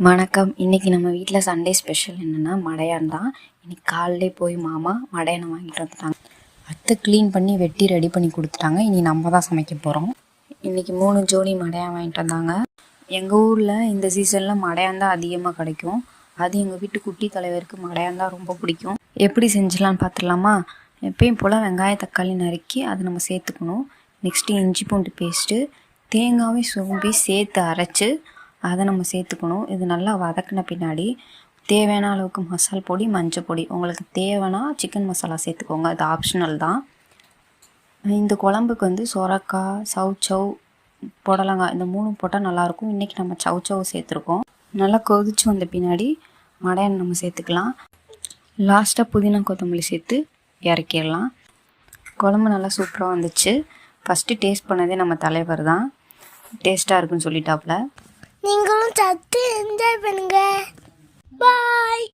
வணக்கம். இன்றைக்கி நம்ம வீட்டில் சண்டே ஸ்பெஷல் என்னென்னா மடையான் தான். இன்றைக்கி காலையிலே போய் மாமா மடையானை வாங்கிட்டு வந்துட்டாங்க. அத்தை க்ளீன் பண்ணி வெட்டி ரெடி பண்ணி கொடுத்துட்டாங்க. இனி நம்ம தான் சமைக்க போகிறோம். இன்றைக்கி 3 ஜோடி மடையான் வாங்கிட்டு வந்தாங்க. எங்கள் ஊரில் இந்த சீசனில் மடையான் தான் அதிகமாக கிடைக்கும். அது எங்கள் வீட்டு குட்டி தலைவருக்கு மடையான் தான் ரொம்ப பிடிக்கும். எப்படி செஞ்சலான்னு பார்த்துடலாமா? எப்பயும் போல் வெங்காயம் தக்காளி நறுக்கி அதை நம்ம சேர்த்துக்கணும். நெக்ஸ்ட்டு இஞ்சி பூண்டு பேஸ்ட்டு, தேங்காயும் சோம்பி சேர்த்து அரைச்சி அதை நம்ம சேர்த்துக்கணும். இது நல்லா வதக்கின பின்னாடி தேவையான அளவுக்கு மசால் பொடி, மஞ்சள் பொடி, உங்களுக்கு தேவைன்னா சிக்கன் மசாலா சேர்த்துக்கோங்க, அது ஆப்ஷனல் தான். இந்த குழம்புக்கு வந்து சொரக்காய், சவுச்சவ், புடலங்காய் இந்த 3 போட்டால் நல்லாயிருக்கும். இன்றைக்கி நம்ம சவுச்சவ் சேர்த்துருக்கோம். நல்லா கொதிச்சு வந்த பின்னாடி மடையான் நம்ம சேர்த்துக்கலாம். லாஸ்ட்டாக புதினா கொத்தமல்லி சேர்த்து இறக்கிடலாம். குழம்பு நல்லா சூப்பராக வந்துச்சு. ஃபஸ்ட்டு டேஸ்ட் பண்ணதே நம்ம தலைவர் தான். டேஸ்ட்டாக இருக்குன்னு சொல்லிட்டாப்புல. நீங்களும் சத்து என்ஜாய் பண்ணுங்க.